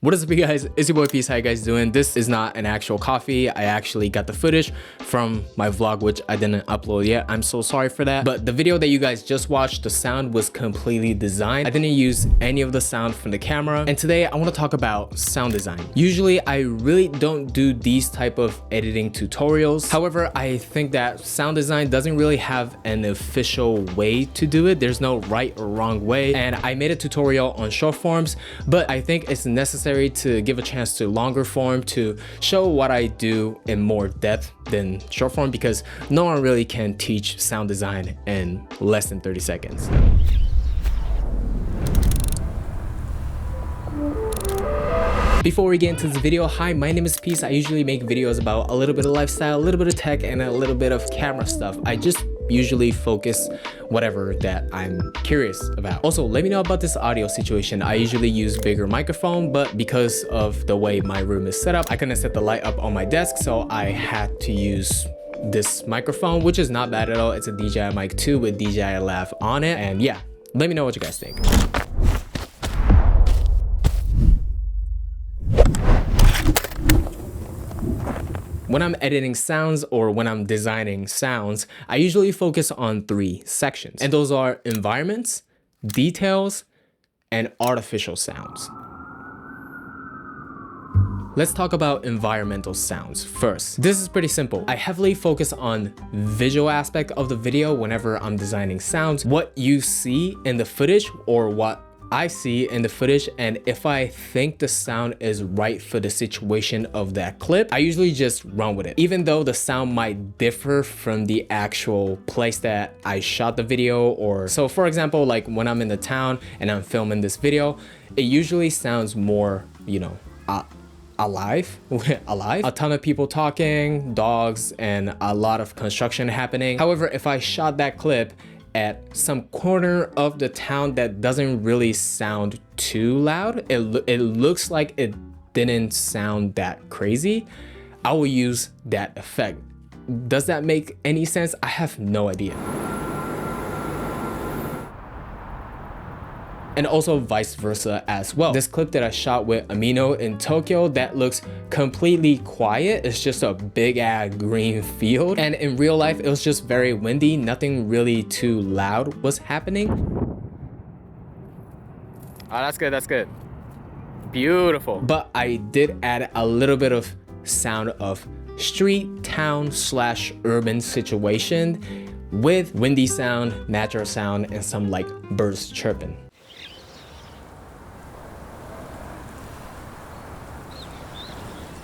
What is up, you guys? It's your boy Peace. How you guys doing? This is not an actual coffee. I actually got the footage from my vlog, which I didn't upload yet. I'm so sorry for that. But the video that you guys just watched, the sound was completely designed. I didn't use any of the sound from the camera. And today I want to talk about sound design. Usually I really don't do these type of editing tutorials. However, I think that sound design doesn't really have an official way to do it. There's no right or wrong way. And I made a tutorial on short forms, but I think it's necessary to give a chance to longer form to show what I do in more depth than short form, because no one really can teach sound design in less than 30 seconds. Before we get into this video, hi, my name is Peace. I usually make videos about a little bit of lifestyle, a little bit of tech, and a little bit of camera stuff. I just usually focus whatever that I'm curious about. Also, let me know about this audio situation. I usually use bigger microphone, but because of the way my room is set up, I couldn't set the light up on my desk, so I had to use this microphone, which is not bad at all. It's a DJI Mic 2 with DJI Lav on it, and yeah, let me know what you guys think. When I'm editing sounds or when I'm designing sounds, I usually focus on 3 sections, and those are environments, details, and artificial sounds. Let's talk about environmental sounds first. This is pretty simple. I heavily focus on visual aspect of the video whenever I'm designing sounds, what you see in the footage or what I see in the footage, and if I think the sound is right for the situation of that clip, I usually just run with it, even though the sound might differ from the actual place that I shot the video. Or so, for example, like when I'm in the town and I'm filming this video, it usually sounds more, you know, alive. A ton of people talking, dogs, and a lot of construction happening. However, if I shot that clip at some corner of the town that doesn't really sound too loud, it looks like it didn't sound that crazy, I will use that effect. Does that make any sense? I have no idea. And also vice versa as well. This clip that I shot with Amino in Tokyo, that looks completely quiet. It's just a big ass green field. And in real life, it was just very windy. Nothing really too loud was happening. Oh, that's good, that's good. Beautiful. But I did add a little bit of sound of street, town / urban situation with windy sound, natural sound, and some like birds chirping.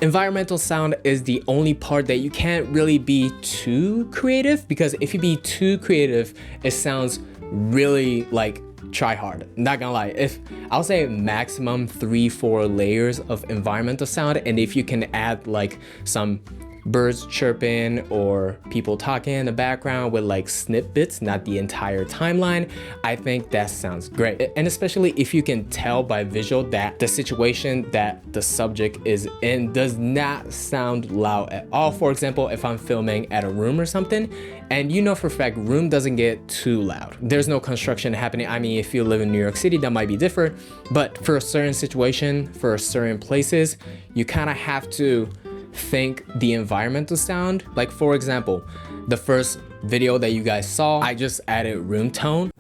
Environmental sound is the only part that you can't really be too creative, because if you be too creative, it sounds really like try hard. Not gonna lie, I'll say maximum 3-4 layers of environmental sound, and if you can add like some birds chirping or people talking in the background with like snippets, not the entire timeline, I think that sounds great. And especially if you can tell by visual that the situation that the subject is in does not sound loud at all. For example, if I'm filming at a room or something, and you know for a fact room doesn't get too loud, there's no construction happening. I mean, if you live in New York City, that might be different, but for a certain situation, for certain places, you kind of have to think the environmental sound. Like for example, the first video that you guys saw, I just added room tone.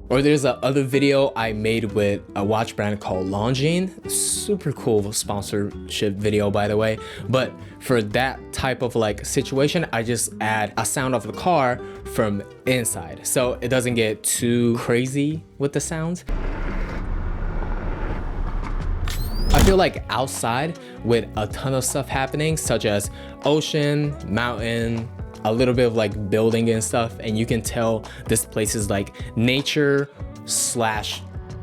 Or there's a other video I made with a watch brand called Longines. Super cool sponsorship video, by the way. But for that type of like situation, I just add a sound of the car from inside, so it doesn't get too crazy with the sounds. I feel like outside with a ton of stuff happening, such as ocean, mountain, a little bit of like building and stuff, and you can tell this place is like nature /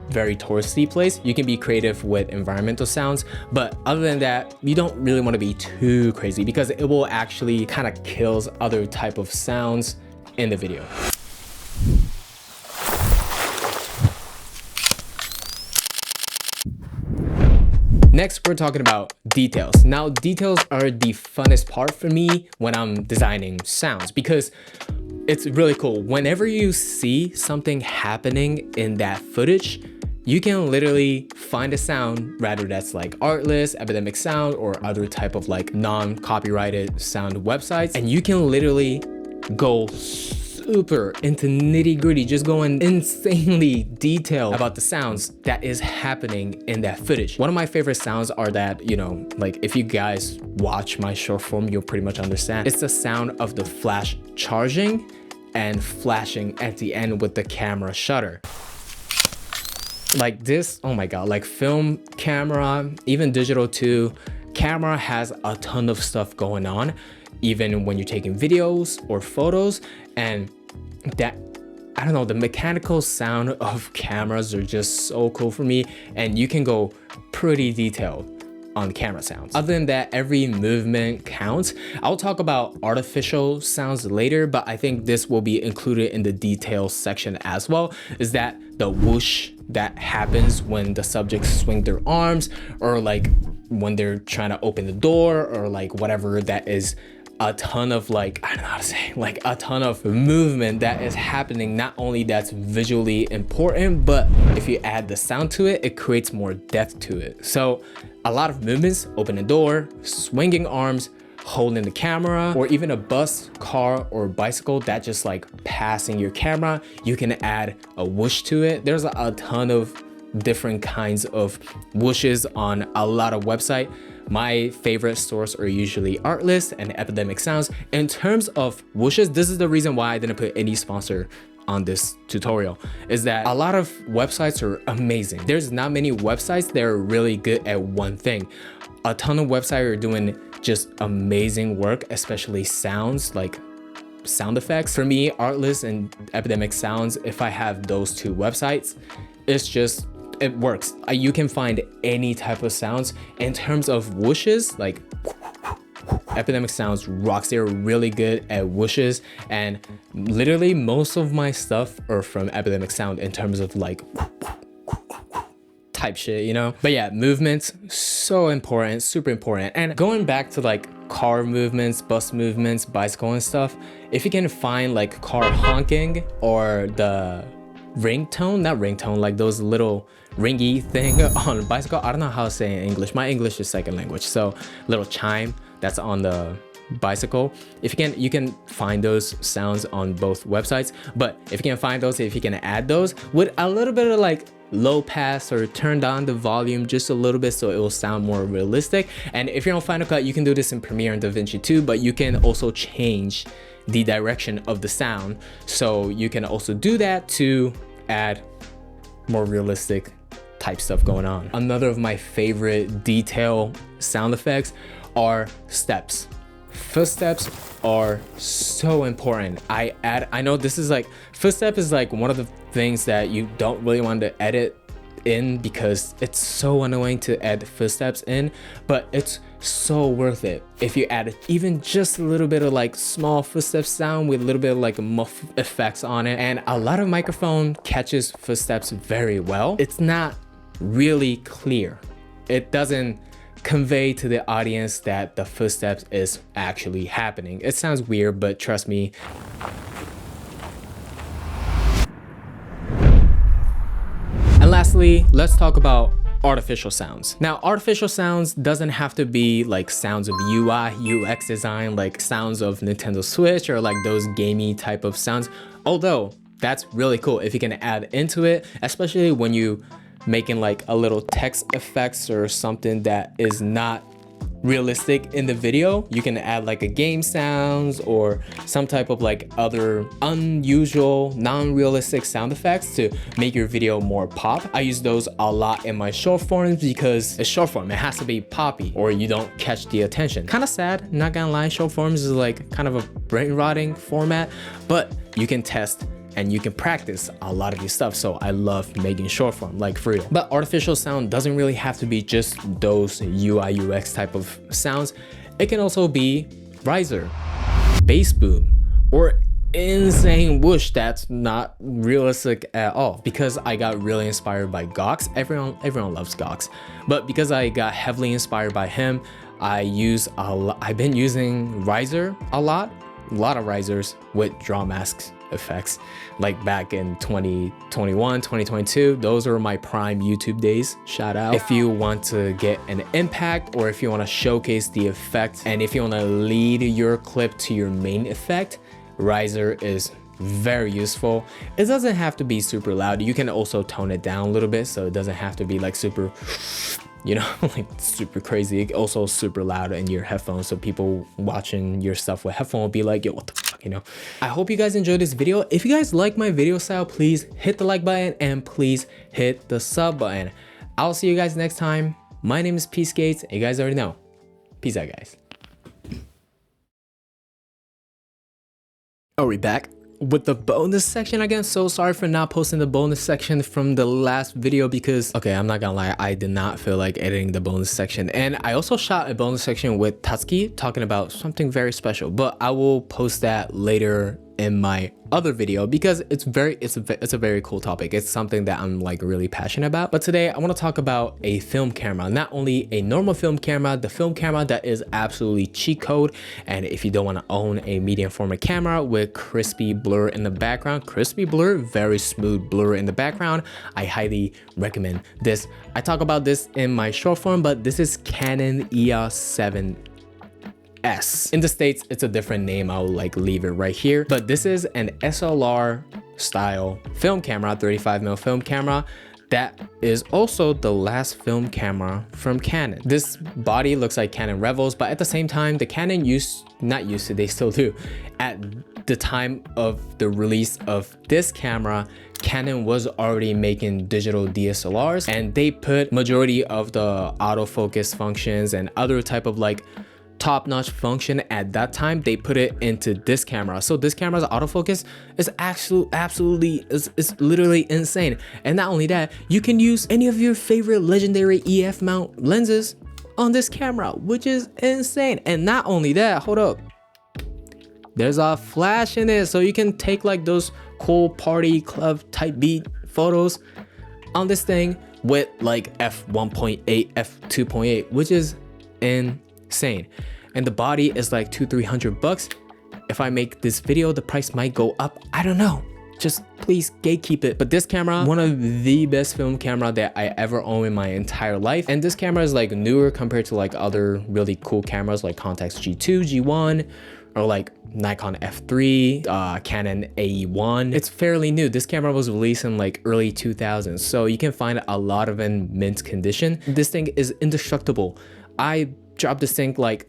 very touristy place, you can be creative with environmental sounds. But other than that, you don't really want to be too crazy, because it will actually kind of kills other type of sounds in the video. Next, we're talking about details. Now, details are the funnest part for me when I'm designing sounds, because it's really cool. Whenever you see something happening in that footage, you can literally find a sound, rather that's like Artlist, Epidemic Sound, or other type of like non-copyrighted sound websites, and you can literally go super into nitty-gritty, just going insanely detailed about the sounds that is happening in that footage. One of my favorite sounds are that, you know, like if you guys watch my short form, you'll pretty much understand. It's the sound of the flash charging and flashing at the end with the camera shutter. Like this, oh my god, like film camera, even digital too, camera has a ton of stuff going on, even when you're taking videos or photos. And that, I don't know, the mechanical sound of cameras are just so cool for me, and you can go pretty detailed on camera sounds. Other than that, every movement counts. I'll talk about artificial sounds later, but I think this will be included in the details section as well, is that the whoosh that happens when the subjects swing their arms, or like when they're trying to open the door, or like whatever, that is a ton of like, I don't know how to say, like a ton of movement that is happening. Not only that's visually important, but if you add the sound to it, it creates more depth to it. So a lot of movements, open the door, swinging arms, holding the camera, or even a bus, car, or bicycle that just like passing your camera, you can add a whoosh to it. There's a ton of different kinds of whooshes on a lot of websites. My favorite source are usually Artlist and Epidemic Sounds. In terms of whooshes, this is the reason why I didn't put any sponsor on this tutorial, is that a lot of websites are amazing. There's not many websites that are really good at one thing. A ton of websites are doing just amazing work, especially sounds, like sound effects. For me, Artlist and Epidemic Sounds, if I have those two websites, it's just, it works. You can find any type of sounds. In terms of whooshes, like Epidemic Sounds rocks. They're really good at whooshes, and literally most of my stuff are from Epidemic Sound in terms of like type shit, you know? But yeah, movements, so important, super important. And going back to like car movements, bus movements, bicycle and stuff, if you can find like car honking or the ringtone, not ringtone, like those little ringy thing on a bicycle. I don't know how to say in English. My English is second language. So little chime that's on the bicycle. If you can find those sounds on both websites. But if you can find those, if you can add those with a little bit of like low pass, or turn down the volume just a little bit so it will sound more realistic. And if you're on Final Cut, you can do this in Premiere and DaVinci too, but you can also change the direction of the sound. So you can also do that to add more realistic type stuff going on. Another of my favorite detail sound effects are steps. Footsteps are so important. I know this is like, footstep is like one of the things that you don't really want to edit in because it's so annoying to add footsteps in, but it's so worth it if you add even just a little bit of like small footstep sound with a little bit of like muff effects on it. And a lot of microphone catches footsteps very well. It's not really clear. It doesn't convey to the audience that the footsteps is actually happening. It sounds weird, but trust me. And lastly, let's talk about artificial sounds. Now, artificial sounds doesn't have to be like sounds of UI, UX design, like sounds of Nintendo Switch or like those gamey type of sounds. Although that's really cool if you can add into it, especially when you making like a little text effects or something that is not realistic in the video. You can add like a game sounds or some type of like other unusual, non-realistic sound effects to make your video more pop. I use those a lot in my short forms because it's short form. It has to be poppy or you don't catch the attention. Kind of sad, not gonna lie. Short forms is like kind of a brain rotting format, but you can test and you can practice a lot of your stuff. So I love making short form, like for real. But artificial sound doesn't really have to be just those UI UX type of sounds. It can also be riser, bass boom, or insane whoosh that's not realistic at all. Because I got really inspired by Gox. Everyone loves Gox, but because I got heavily inspired by him, I've been using riser a lot. a lot of risers with draw masks effects, like back in 2021, 2022. Those were my prime YouTube days. Shout out. If you want to get an impact, or if you want to showcase the effect, and if you want to lead your clip to your main effect, riser is very useful. It doesn't have to be super loud. You can also tone it down a little bit, so it doesn't have to be like super, you know, like super crazy. It also super loud in your headphones, so people watching your stuff with headphones will be like, yo, what the fuck, you know. I hope you guys enjoyed this video. If you guys like my video style, please hit the like button and please hit the sub button. I'll see you guys next time. My name is P-Skates, and you guys already know. Peace out, guys. Are we back with the bonus section again? So sorry for not posting the bonus section from the last video because, okay, I'm not gonna lie, I did not feel like editing the bonus section. And I also shot a bonus section with Tatsuki talking about something very special, but I will post that later in my other video because it's a very cool topic. It's something that I'm like really passionate about. But today I want to talk about a film camera, not only a normal film camera, the film camera that is absolutely cheat code. And if you don't want to own a medium format camera with crispy blur in the background, crispy blur, very smooth blur in the background, I highly recommend this. I talk about this in my short form, but this is Canon EOS 7S. In the States, it's a different name. I'll like leave it right here. But this is an SLR style film camera, 35mm film camera. That is also the last film camera from Canon. This body looks like Canon Revels, but at the same time, the Canon they still do. At the time of the release of this camera, Canon was already making digital DSLRs, and they put majority of the autofocus functions and other type of like top-notch function at that time, they put it into this camera. So this camera's autofocus is absolutely literally insane. And not only that, you can use any of your favorite legendary EF mount lenses on this camera, which is insane. And not only that, hold up, there's a flash in it, so you can take like those cool party club type beat photos on this thing with like f1.8, f2.8, which is insane. And the body is like $200-300. If I make this video, the price might go up. I don't know, just please gatekeep it. But this camera, one of the best film camera that I ever owned in my entire life. And this camera is like newer compared to like other really cool cameras like Contax G2, G1, or like Nikon F3, Canon AE1. It's fairly new. This camera was released in like early 2000s, so you can find a lot of in mint condition. This thing is indestructible. I dropped this thing like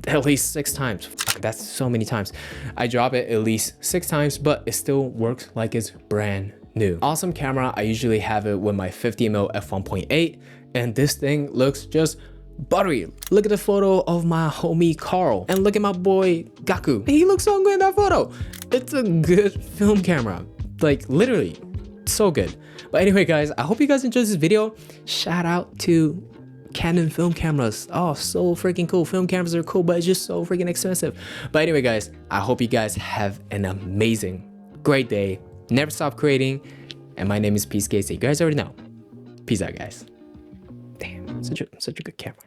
at least 6 times. That's so many times. I drop it at least 6 times, but it still works like it's brand new. Awesome camera. I usually have it with my 50mm f1.8, and this thing looks just buttery. Look at the photo of my homie Carl, and look at my boy Gaku. He looks so good in that photo. It's a good film camera, like literally so good. But anyway guys, I hope you guys enjoyed this video. Shout out to Canon film cameras. Oh, so freaking cool. Film cameras are cool, but it's just so freaking expensive. But anyway guys, I hope you guys have an amazing, great day. Never stop creating. And my name is P-Skates. You guys already know. Peace out guys. Damn, such a good camera.